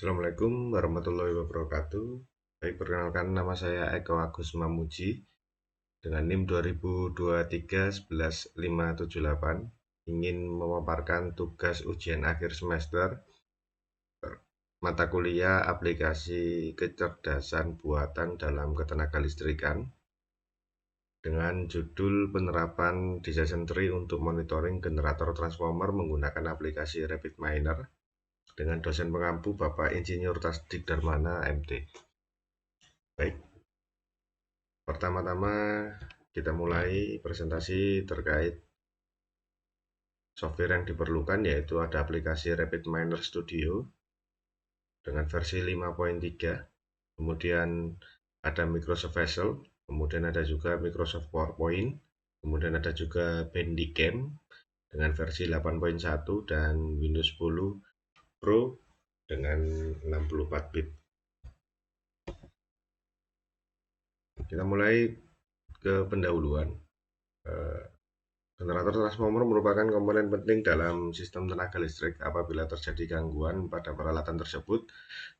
Assalamualaikum warahmatullahi wabarakatuh. Baik, perkenalkan nama saya Eko Agus Mamuji dengan NIM 2023-11578. Ingin memaparkan tugas ujian akhir semester mata kuliah aplikasi kecerdasan buatan dalam ketenagalistrikan dengan judul penerapan Decision Tree untuk monitoring generator transformer menggunakan aplikasi RapidMiner dengan dosen pengampu Bapak Insinyur Tasdik Darmana MT. Baik, pertama-tama kita mulai presentasi terkait software yang diperlukan, yaitu ada aplikasi RapidMiner Studio dengan versi 5.3, kemudian ada Microsoft Excel, kemudian ada juga Microsoft PowerPoint, kemudian ada juga Bandicam dengan versi 8.1 dan Windows 10 Pro dengan 64 bit. Kita mulai ke pendahuluan. Generator transformer merupakan komponen penting dalam sistem tenaga listrik. Apabila terjadi gangguan pada peralatan tersebut,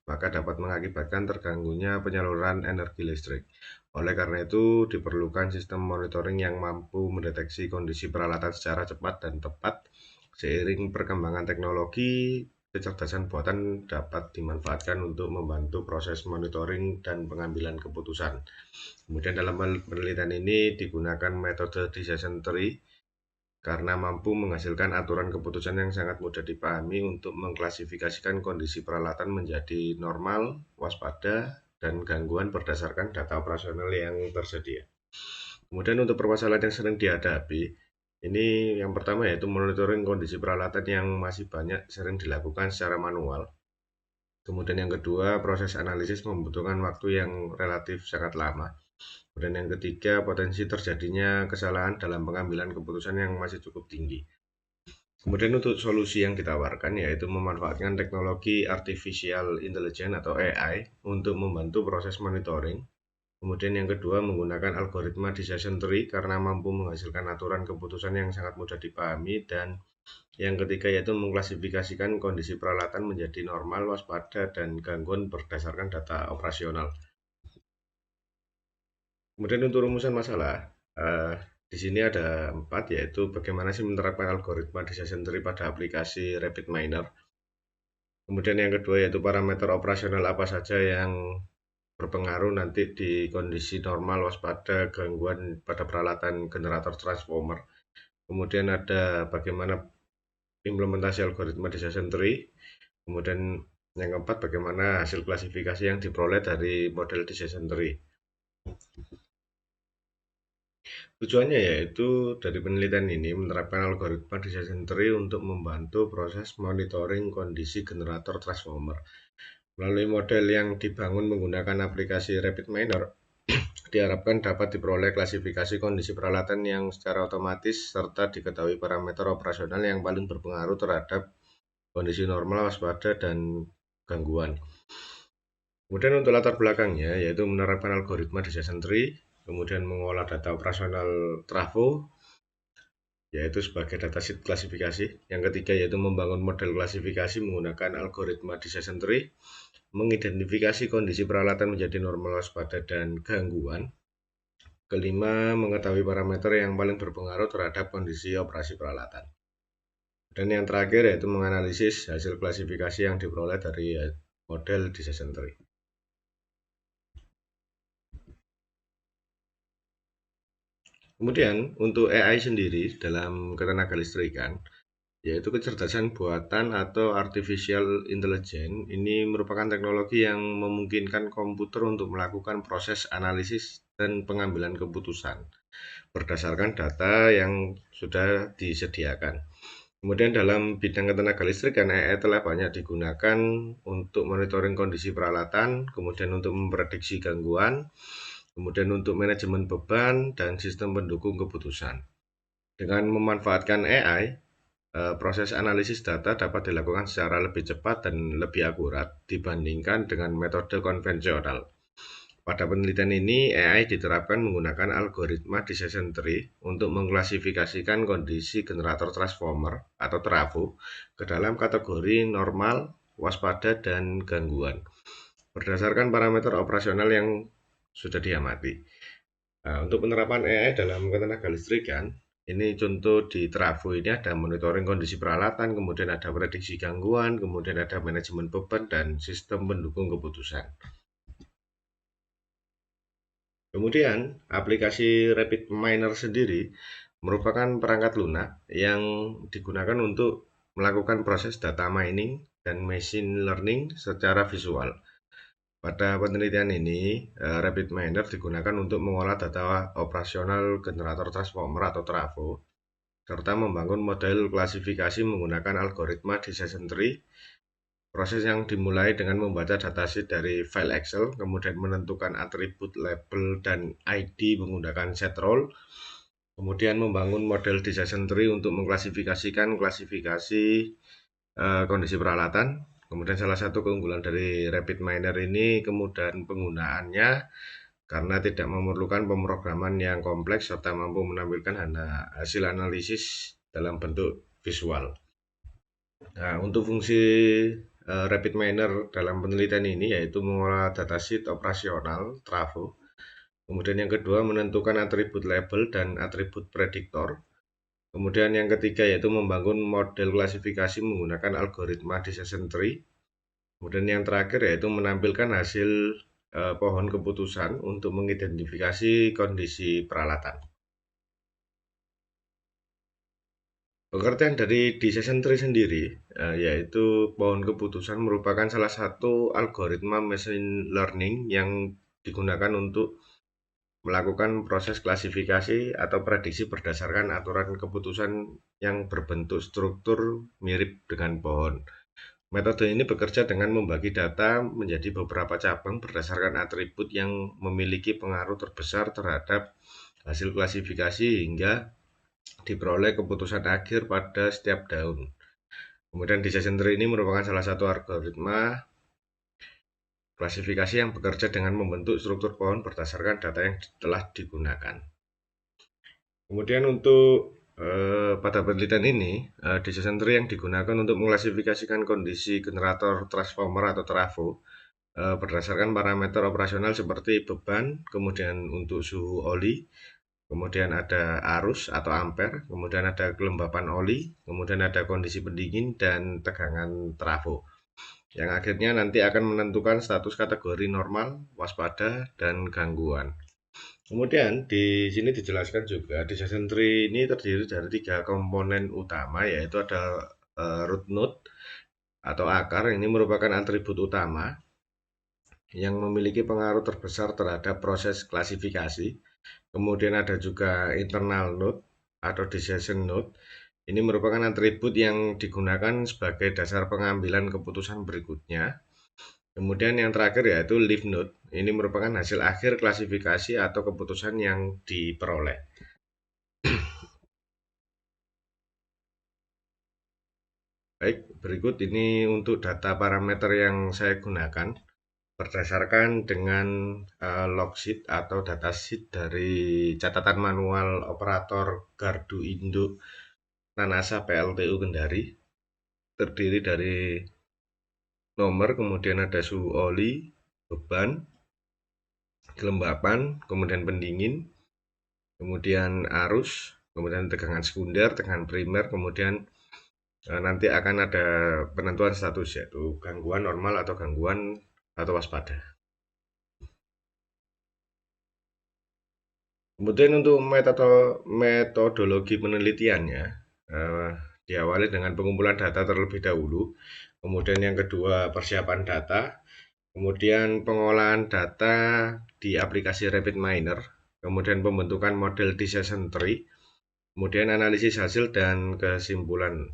maka dapat mengakibatkan terganggunya penyaluran energi listrik. Oleh karena itu, diperlukan sistem monitoring yang mampu mendeteksi kondisi peralatan secara cepat dan tepat. Seiring perkembangan teknologi, kecerdasan buatan dapat dimanfaatkan untuk membantu proses monitoring dan pengambilan keputusan. Kemudian dalam penelitian ini digunakan metode Decision Tree karena mampu menghasilkan aturan keputusan yang sangat mudah dipahami untuk mengklasifikasikan kondisi peralatan menjadi normal, waspada, dan gangguan berdasarkan data operasional yang tersedia. Kemudian untuk permasalahan yang sering dihadapi, ini yang pertama yaitu monitoring kondisi peralatan yang masih banyak sering dilakukan secara manual. Kemudian yang kedua, proses analisis membutuhkan waktu yang relatif sangat lama. Kemudian yang ketiga, potensi terjadinya kesalahan dalam pengambilan keputusan yang masih cukup tinggi. Kemudian untuk solusi yang ditawarkan yaitu memanfaatkan teknologi Artificial Intelligence atau AI untuk membantu proses monitoring. Kemudian yang kedua, menggunakan algoritma Decision Tree karena mampu menghasilkan aturan keputusan yang sangat mudah dipahami. Dan yang ketiga yaitu mengklasifikasikan kondisi peralatan menjadi normal, waspada, dan gangguan berdasarkan data operasional. Kemudian untuk rumusan masalah, di sini ada 4, yaitu bagaimana sih menerapkan algoritma Decision Tree pada aplikasi RapidMiner. Kemudian yang kedua yaitu parameter operasional apa saja yang berpengaruh nanti di kondisi normal, waspada, gangguan pada peralatan generator transformer. Kemudian ada bagaimana implementasi algoritma Decision Tree. Kemudian yang keempat, bagaimana hasil klasifikasi yang diperoleh dari model Decision Tree. Tujuannya yaitu dari penelitian ini menerapkan algoritma Decision Tree untuk membantu proses monitoring kondisi generator transformer. Melalui model yang dibangun menggunakan aplikasi RapidMiner, diharapkan dapat diperoleh klasifikasi kondisi peralatan yang secara otomatis serta diketahui parameter operasional yang paling berpengaruh terhadap kondisi normal, waspada, dan gangguan. Kemudian untuk latar belakangnya yaitu menerapkan algoritma Decision Tree, kemudian mengolah data operasional trafo yaitu sebagai dataset klasifikasi. Yang ketiga yaitu membangun model klasifikasi menggunakan algoritma Decision Tree, mengidentifikasi kondisi peralatan menjadi normal, waspada, dan gangguan. Kelima, mengetahui parameter yang paling berpengaruh terhadap kondisi operasi peralatan. Dan yang terakhir yaitu menganalisis hasil klasifikasi yang diperoleh dari model Decision Tree. Kemudian untuk AI sendiri dalam ketenagalistrikan, yaitu kecerdasan buatan atau Artificial Intelligence, ini merupakan teknologi yang memungkinkan komputer untuk melakukan proses analisis dan pengambilan keputusan berdasarkan data yang sudah disediakan. Kemudian dalam bidang ketenagalistrikan, AI telah banyak digunakan untuk monitoring kondisi peralatan, kemudian untuk memprediksi gangguan, kemudian untuk manajemen beban dan sistem pendukung keputusan. Dengan memanfaatkan AI, proses analisis data dapat dilakukan secara lebih cepat dan lebih akurat dibandingkan dengan metode konvensional. Pada penelitian ini, AI diterapkan menggunakan algoritma Decision Tree untuk mengklasifikasikan kondisi generator transformer atau trafo ke dalam kategori normal, waspada, dan gangguan berdasarkan parameter operasional yang sudah diamati. Nah, untuk penerapan AI dalam ketenaga listrikan, ini contoh di Trafo ini ada monitoring kondisi peralatan, kemudian ada prediksi gangguan, kemudian ada manajemen beban dan sistem pendukung keputusan. Kemudian, aplikasi RapidMiner sendiri merupakan perangkat lunak yang digunakan untuk melakukan proses data mining dan machine learning secara visual. Pada penelitian ini, RapidMiner digunakan untuk mengolah data operasional generator transformer atau trafo, serta membangun model klasifikasi menggunakan algoritma decision tree. Proses yang dimulai dengan membaca datasheet dari file Excel, kemudian menentukan atribut, label, dan ID menggunakan set role, kemudian membangun model decision tree untuk mengklasifikasikan kondisi peralatan. Kemudian salah satu keunggulan dari RapidMiner ini kemudahan penggunaannya karena tidak memerlukan pemrograman yang kompleks serta mampu menampilkan hasil analisis dalam bentuk visual. Nah, untuk fungsi RapidMiner dalam penelitian ini yaitu mengolah datasheet operasional trafo. Kemudian yang kedua menentukan atribut label dan atribut prediktor. Kemudian yang ketiga yaitu membangun model klasifikasi menggunakan algoritma decision tree. Kemudian yang terakhir yaitu menampilkan hasil pohon keputusan untuk mengidentifikasi kondisi peralatan. Pengertian dari decision tree sendiri, yaitu pohon keputusan merupakan salah satu algoritma machine learning yang digunakan untuk melakukan proses klasifikasi atau prediksi berdasarkan aturan keputusan yang berbentuk struktur mirip dengan pohon. Metode ini bekerja dengan membagi data menjadi beberapa cabang berdasarkan atribut yang memiliki pengaruh terbesar terhadap hasil klasifikasi hingga diperoleh keputusan akhir pada setiap daun. Kemudian decision tree ini merupakan salah satu algoritma klasifikasi yang bekerja dengan membentuk struktur pohon berdasarkan data yang telah digunakan. Kemudian untuk pada penelitian ini, decision tree yang digunakan untuk mengklasifikasikan kondisi generator transformer atau trafo berdasarkan parameter operasional seperti beban, kemudian untuk suhu oli, kemudian ada arus atau ampere, kemudian ada kelembapan oli, kemudian ada kondisi pendingin dan tegangan trafo. Yang akhirnya nanti akan menentukan status kategori normal, waspada, dan gangguan. Kemudian di sini dijelaskan juga decision tree ini terdiri dari 3 komponen utama, yaitu ada root node atau akar. Ini merupakan atribut utama yang memiliki pengaruh terbesar terhadap proses klasifikasi. Kemudian ada juga internal node atau decision node. Ini merupakan atribut yang digunakan sebagai dasar pengambilan keputusan berikutnya. Kemudian yang terakhir yaitu leaf node. Ini merupakan hasil akhir klasifikasi atau keputusan yang diperoleh. Baik, berikut ini untuk data parameter yang saya gunakan berdasarkan dengan logsheet atau datasheet dari catatan manual operator gardu induk Nanasa PLTU Kendari. Terdiri dari nomor, kemudian ada suhu oli, beban, kelembapan, kemudian pendingin, kemudian arus, kemudian tegangan sekunder, tegangan primer, kemudian nanti akan ada penentuan status yaitu gangguan normal atau gangguan atau waspada. Kemudian untuk metodologi penelitiannya diawali dengan pengumpulan data terlebih dahulu, kemudian yang kedua persiapan data, kemudian pengolahan data di aplikasi RapidMiner, kemudian pembentukan model decision tree, kemudian analisis hasil dan kesimpulan.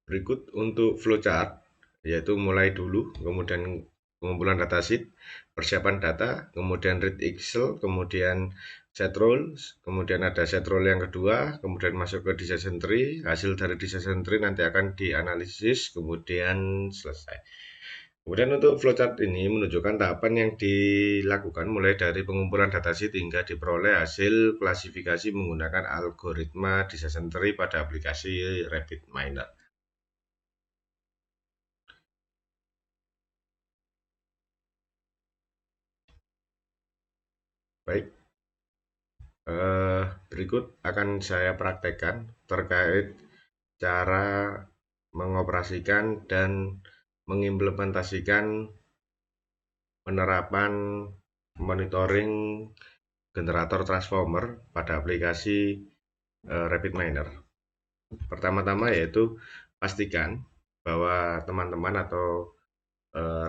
Berikut untuk flowchart, yaitu mulai dulu, kemudian pengumpulan datasheet, persiapan data, kemudian read Excel, kemudian set roles, kemudian ada set role yang kedua, kemudian masuk ke decision tree, hasil dari decision tree nanti akan dianalisis, kemudian selesai. Kemudian untuk flowchart ini menunjukkan tahapan yang dilakukan mulai dari pengumpulan datasheet hingga diperoleh hasil klasifikasi menggunakan algoritma decision tree pada aplikasi RapidMiner. Baik, berikut akan saya praktekkan terkait cara mengoperasikan dan mengimplementasikan penerapan monitoring generator transformer pada aplikasi RapidMiner. Pertama-tama yaitu pastikan bahwa teman-teman atau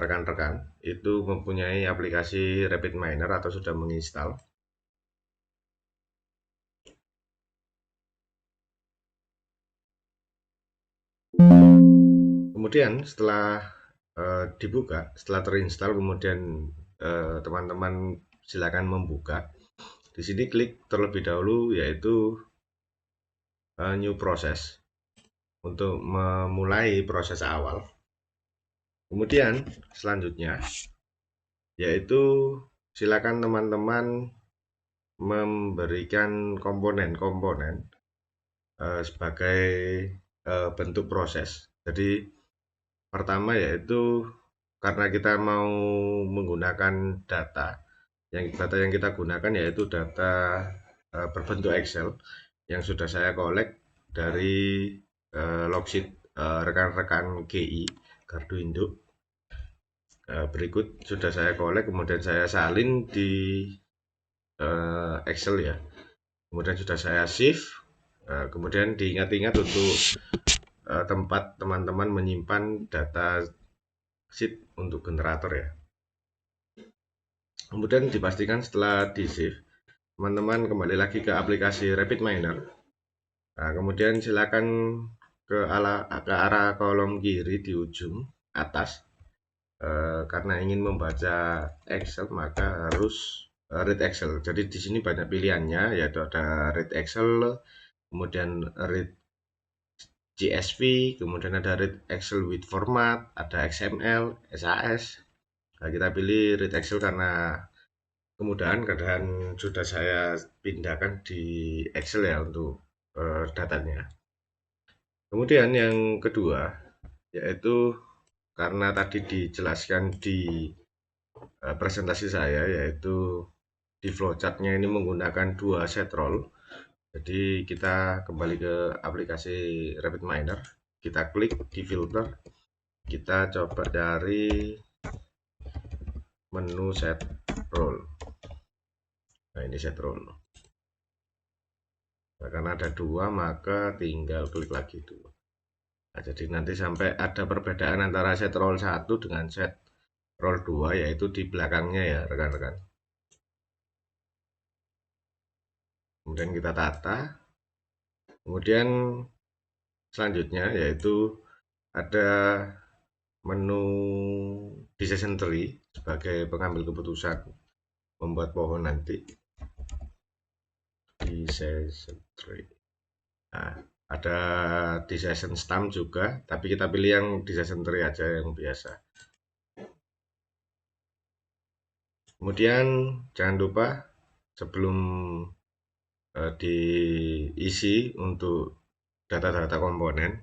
rekan-rekan itu mempunyai aplikasi RapidMiner atau sudah menginstal. Kemudian setelah dibuka, setelah terinstall, kemudian teman-teman silakan membuka. Di sini klik terlebih dahulu yaitu new process untuk memulai proses awal. Kemudian selanjutnya yaitu silakan teman-teman memberikan komponen-komponen sebagai bentuk proses. Jadi pertama yaitu karena kita mau menggunakan data yang kita gunakan yaitu data berbentuk Excel yang sudah saya kolek dari logsheet rekan-rekan GI Gardu Induk. Berikut sudah saya kolek, kemudian saya salin di Excel ya. Kemudian sudah saya save. Kemudian diingat-ingat untuk tempat teman-teman menyimpan data sheet untuk generator ya. Kemudian dipastikan setelah di save, teman-teman kembali lagi ke aplikasi RapidMiner. Nah, kemudian silakan ke arah kolom kiri di ujung atas. Karena ingin membaca Excel maka harus read Excel. Jadi di sini banyak pilihannya, yaitu ada read Excel, kemudian read CSV, kemudian ada read Excel with format, ada XML, SAS. Nah, kita pilih read Excel karena kemudahan sudah saya pindahkan di Excel ya untuk datanya. Kemudian yang kedua yaitu karena tadi dijelaskan di presentasi saya yaitu di flowchartnya ini menggunakan 2 set role. Jadi kita kembali ke aplikasi RapidMiner, kita klik di filter, kita coba dari menu set role. Nah, ini set role. Nah, karena ada 2 maka tinggal klik lagi 2. Nah, jadi nanti sampai ada perbedaan antara set role 1 dengan set role 2 yaitu di belakangnya ya rekan-rekan. Kemudian kita tata. Kemudian selanjutnya yaitu ada menu decision tree sebagai pengambil keputusan membuat pohon nanti. Decision tree. Nah, ada decision stem juga, tapi kita pilih yang decision tree aja yang biasa. Kemudian jangan lupa sebelum diisi untuk data-data komponen,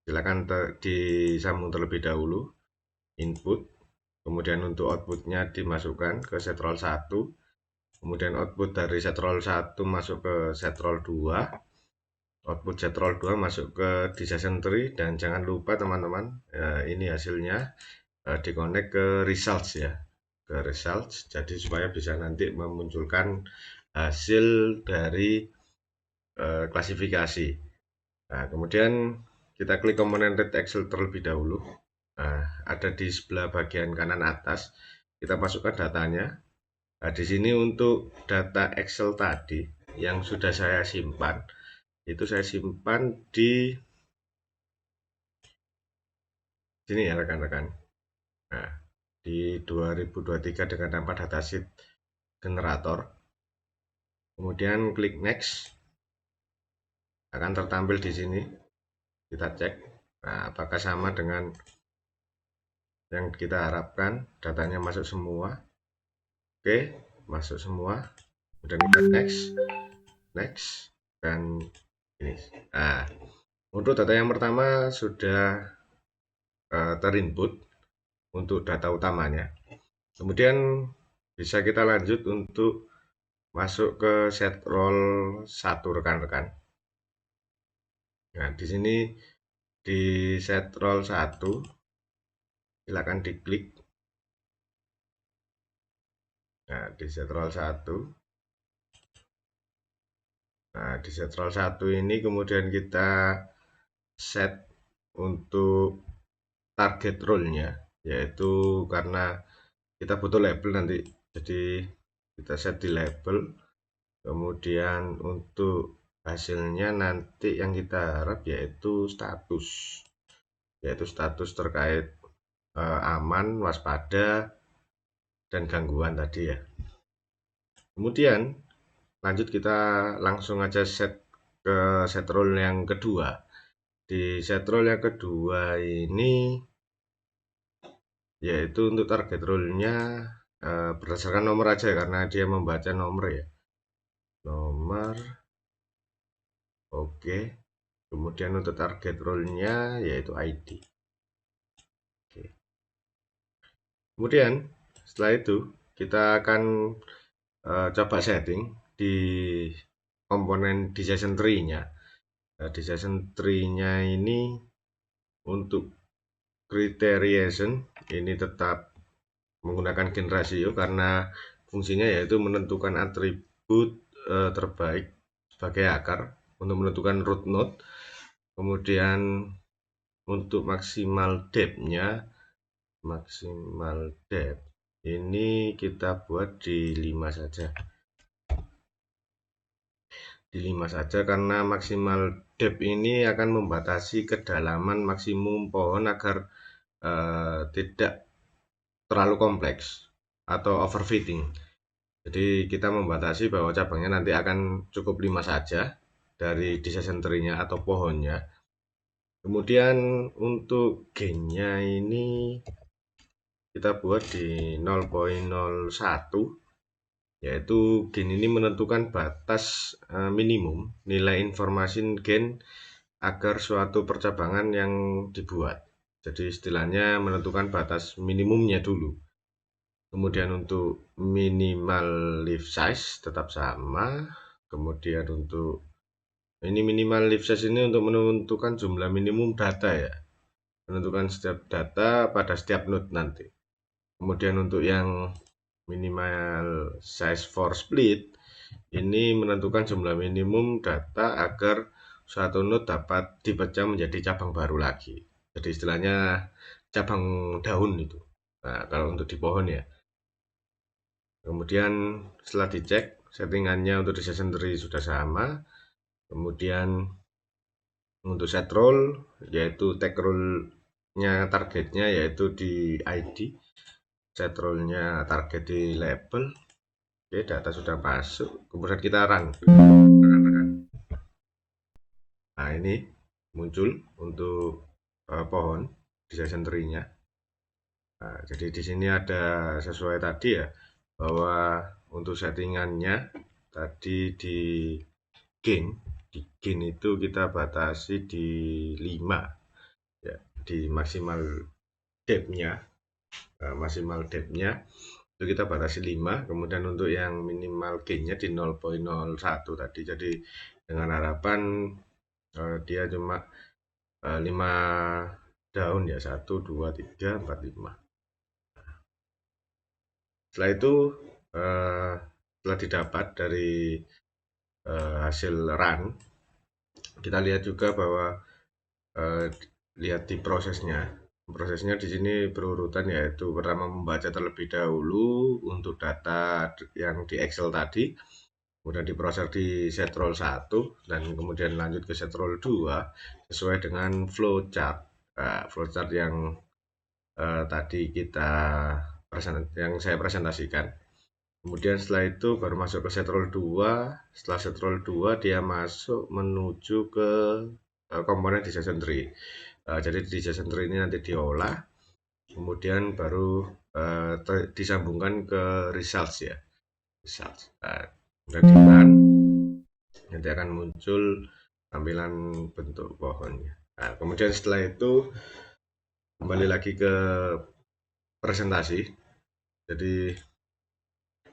silakan disambung terlebih dahulu input, kemudian untuk outputnya dimasukkan ke set role 1, kemudian output dari set role 1 masuk ke set role 2, output set role 2 masuk ke decision tree, dan jangan lupa teman-teman ini hasilnya dikonek ke results ya, ke results, jadi supaya bisa nanti memunculkan hasil dari klasifikasi. Nah, kemudian kita klik komponen read Excel terlebih dahulu. Nah, ada di sebelah bagian kanan atas. Kita masukkan datanya. Nah, di sini untuk data Excel tadi yang sudah saya simpan, itu saya simpan di sini ya rekan-rekan. Nah, di 2023 dengan nama datasheet generator. Kemudian klik next. Akan tertampil di sini. Kita cek. Nah, apakah sama dengan yang kita harapkan, datanya masuk semua. Oke, masuk semua. Kemudian kita next, dan ini. Nah, untuk data yang pertama sudah terinput untuk data utamanya. Kemudian bisa kita lanjut untuk masuk ke set roll 1 rekan-rekan. Nah, di sini di set roll 1 silakan diklik. Nah, di set roll 1. Nah, di set roll 1 ini kemudian kita set untuk target role-nya, yaitu karena kita butuh label nanti. Jadi kita set di label. Kemudian untuk hasilnya nanti yang kita harap yaitu status terkait aman, waspada, dan gangguan tadi ya. Kemudian lanjut kita langsung aja set ke set role yang kedua. Di set role yang kedua ini yaitu untuk target role-nya berdasarkan nomor aja karena dia membaca nomor ya. Nomor. Oke. Kemudian untuk target role-nya yaitu ID. Oke. Kemudian setelah itu kita akan coba setting di komponen decision tree-nya. Decision tree-nya ini untuk criterion ini tetap menggunakan gain ratio karena fungsinya yaitu menentukan atribut terbaik sebagai akar untuk menentukan root node. Kemudian untuk maksimal depth-nya, ini kita buat di 5 saja. Di 5 saja karena maksimal depth ini akan membatasi kedalaman maksimum pohon agar tidak terlalu kompleks atau overfitting. Jadi kita membatasi bahwa cabangnya nanti akan cukup 5 saja dari decision tree-nya atau pohonnya. Kemudian untuk gain-nya ini kita buat di 0,01, yaitu gain ini menentukan batas minimum nilai informasi gain agar suatu percabangan yang dibuat. Jadi istilahnya menentukan batas minimumnya dulu. Kemudian untuk minimal leaf size tetap sama. Kemudian untuk ini minimal leaf size ini untuk menentukan jumlah minimum data ya. Menentukan setiap data pada setiap node nanti. Kemudian untuk yang minimal size for split ini menentukan jumlah minimum data agar suatu node dapat dipecah menjadi cabang baru lagi. Jadi istilahnya cabang daun itu. Nah, kalau untuk di pohon ya. Kemudian setelah dicek settingannya untuk decision tree sudah sama. Kemudian untuk set role yaitu tag role-nya targetnya yaitu di ID. Set role-nya target di label. Oke, data sudah masuk. Kemudian kita run. Nah, ini muncul untuk pohon decision tree-nya. Nah, jadi di sini ada sesuai tadi ya, bahwa untuk settingannya tadi di gain itu kita batasi di 5 ya, di maksimal depth-nya. Maksimal depth-nya itu kita batasi 5, kemudian untuk yang minimal gain-nya di 0,01 tadi. Jadi dengan harapan dia cuma 5 daun ya, 1, 2, 3, 4, 5. Setelah itu setelah didapat dari hasil run, kita lihat juga bahwa lihat di prosesnya. Prosesnya di sini berurutan, yaitu pertama membaca terlebih dahulu untuk data yang di Excel tadi, kemudian diproses di set roll 1 dan kemudian lanjut ke set roll 2 sesuai dengan flowchart. Nah, flowchart yang tadi yang saya presentasikan. Kemudian setelah itu baru masuk ke set roll 2. Setelah set roll 2 dia masuk menuju ke komponen decision tree. Jadi decision tree ini nanti diolah, kemudian baru disambungkan ke results ya. Results. Kemudian nanti akan muncul tampilan bentuk pohonnya. Nah, kemudian setelah itu kembali lagi ke presentasi. Jadi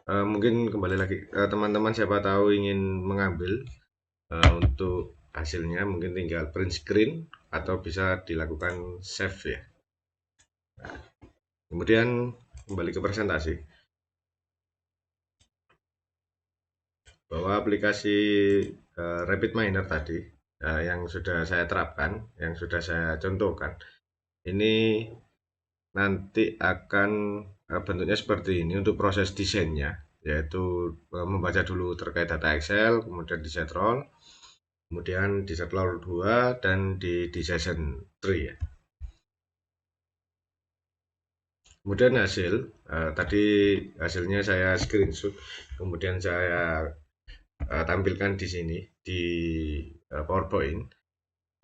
Mungkin kembali lagi, teman-teman siapa tahu ingin mengambil untuk hasilnya, mungkin tinggal print screen atau bisa dilakukan save ya. Kemudian kembali ke presentasi, bahwa aplikasi RapidMiner tadi yang sudah saya terapkan, yang sudah saya contohkan, ini nanti akan bentuknya seperti ini untuk proses desainnya, yaitu membaca dulu terkait data Excel, kemudian di set roll, kemudian di set roll 2 dan di decision tree ya. Kemudian tadi hasilnya saya screenshot, kemudian saya tampilkan di sini di PowerPoint.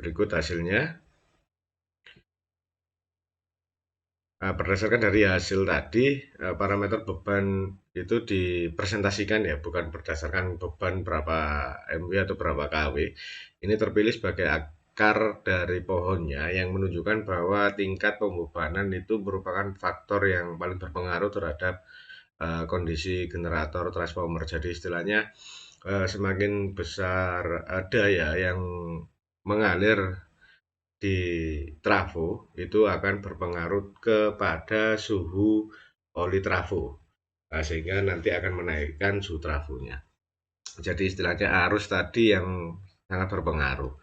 Berikut hasilnya. Berdasarkan dari hasil tadi, parameter beban itu dipresentasikan ya, bukan berdasarkan beban berapa MW atau berapa kW. Ini terpilih sebagai akar dari pohonnya yang menunjukkan bahwa tingkat pembebanan itu merupakan faktor yang paling berpengaruh terhadap kondisi generator transformer. Jadi istilahnya semakin besar daya yang mengalir di trafo itu akan berpengaruh kepada suhu oli trafo. Sehingga nanti akan menaikkan suhu trafonya. Jadi istilahnya arus tadi yang sangat berpengaruh.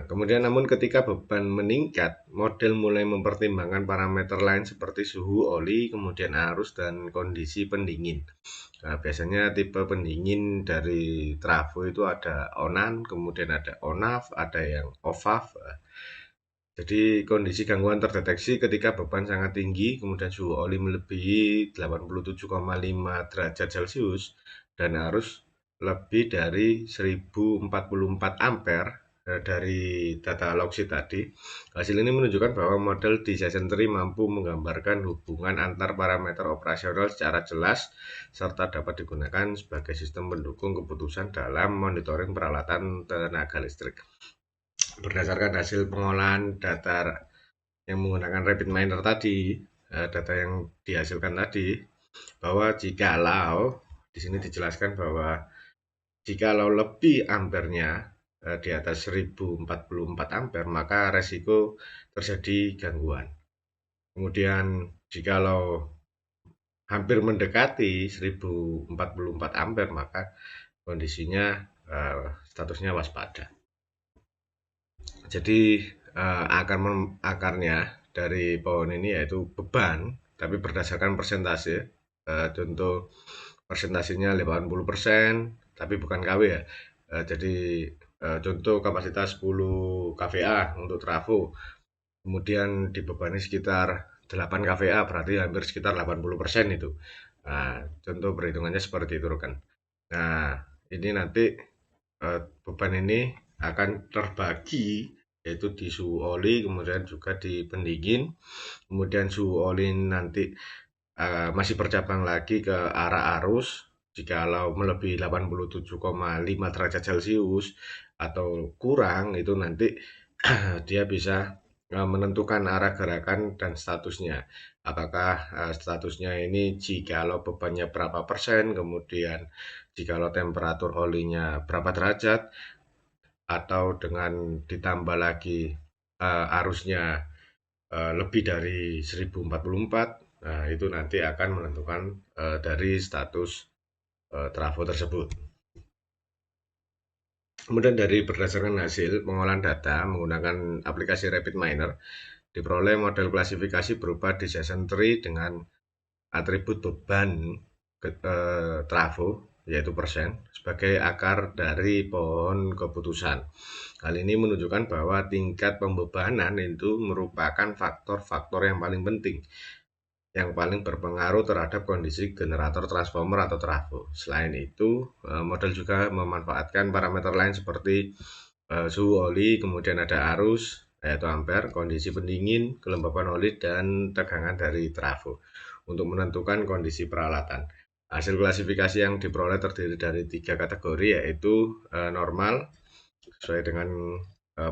Kemudian namun ketika beban meningkat, model mulai mempertimbangkan parameter lain seperti suhu oli, kemudian arus dan kondisi pendingin. Biasanya tipe pendingin dari trafo itu ada onan, kemudian ada onaf, ada yang offaf. Jadi kondisi gangguan terdeteksi ketika beban sangat tinggi, kemudian suhu oli melebihi 87,5 derajat Celcius dan arus lebih dari 1044 ampere dari data logsheet tadi. Hasil ini menunjukkan bahwa model di Decision Tree mampu menggambarkan hubungan antar parameter operasional secara jelas serta dapat digunakan sebagai sistem pendukung keputusan dalam monitoring peralatan tenaga listrik. Berdasarkan hasil pengolahan data yang menggunakan RapidMiner tadi, data yang dihasilkan tadi, bahwa jikalau di sini dijelaskan bahwa jikalau lebih ampernya di atas 1044 ampere, maka resiko terjadi gangguan. Kemudian jikalau hampir mendekati 1044 ampere, maka kondisinya statusnya waspada. Jadi akarnya dari pohon ini yaitu beban, tapi berdasarkan persentase. Contoh persentasenya 80%, tapi bukan KW ya. Jadi contoh kapasitas 10 kVA untuk trafo, kemudian dibebani sekitar 8 kVA, berarti hampir sekitar 80% itu. Contoh perhitungannya seperti itu kan. Nah, ini nanti beban ini akan terbagi, yaitu di suhu oli, kemudian juga di pendingin, kemudian suhu oli nanti masih bercabang lagi ke arah arus. Jikalau melebihi 87,5 derajat Celcius atau kurang, itu nanti dia bisa menentukan arah gerakan dan statusnya. Apakah statusnya ini jikalau bebannya berapa persen, kemudian jikalau temperatur olinya berapa derajat, atau dengan ditambah lagi arusnya lebih dari 1044. Nah, itu nanti akan menentukan dari status trafo tersebut. Kemudian dari berdasarkan hasil pengolahan data menggunakan aplikasi RapidMiner, diperoleh model klasifikasi berupa decision tree dengan atribut beban trafo, yaitu persen, sebagai akar dari pohon keputusan. Hal ini menunjukkan bahwa tingkat pembebanan itu merupakan faktor-faktor yang paling penting, yang paling berpengaruh terhadap kondisi generator transformer atau trafo. Selain itu, model juga memanfaatkan parameter lain seperti suhu oli, kemudian ada arus, yaitu ampere, kondisi pendingin, kelembapan oli, dan tegangan dari trafo untuk menentukan kondisi peralatan. Hasil klasifikasi yang diperoleh terdiri dari 3 kategori, yaitu normal, sesuai dengan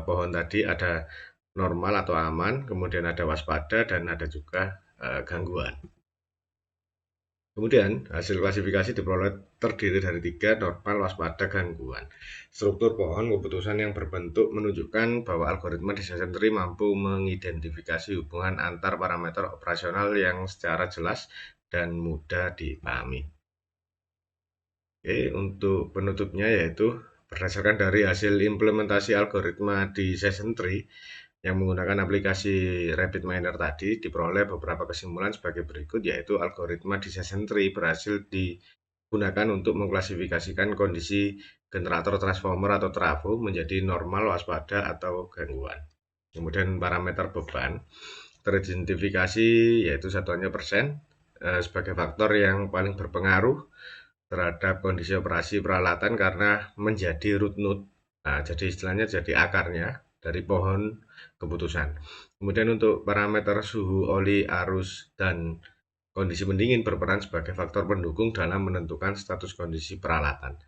pohon tadi, ada normal atau aman, kemudian ada waspada, dan ada juga gangguan. Kemudian, hasil klasifikasi diperoleh terdiri dari 3: normal, waspada, gangguan. Struktur pohon keputusan yang berbentuk menunjukkan bahwa algoritma decision tree mampu mengidentifikasi hubungan antar parameter operasional yang secara jelas dan mudah dipahami. Oke, untuk penutupnya yaitu berdasarkan dari hasil implementasi algoritma decision tree yang menggunakan aplikasi RapidMiner tadi, diperoleh beberapa kesimpulan sebagai berikut, yaitu algoritma decision tree berhasil digunakan untuk mengklasifikasikan kondisi generator transformer atau trafo menjadi normal, waspada, atau gangguan. Kemudian parameter beban teridentifikasi yaitu satuannya persen sebagai faktor yang paling berpengaruh terhadap kondisi operasi peralatan karena menjadi root node. Nah, jadi istilahnya jadi akarnya dari pohon keputusan. Kemudian untuk parameter suhu, oli, arus, dan kondisi pendingin berperan sebagai faktor pendukung dalam menentukan status kondisi peralatan.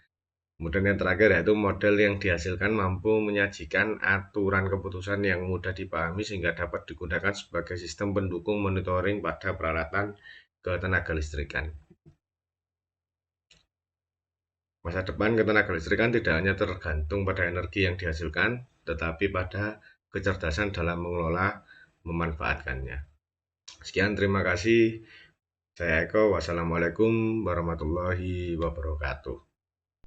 Kemudian yang terakhir yaitu model yang dihasilkan mampu menyajikan aturan keputusan yang mudah dipahami sehingga dapat digunakan sebagai sistem pendukung monitoring pada peralatan ketenaga listrikan. Masa depan ketenaga listrikan tidak hanya tergantung pada energi yang dihasilkan, tetapi pada kecerdasan dalam mengelola memanfaatkannya. Sekian, terima kasih. Saya Eko, wassalamualaikum warahmatullahi wabarakatuh.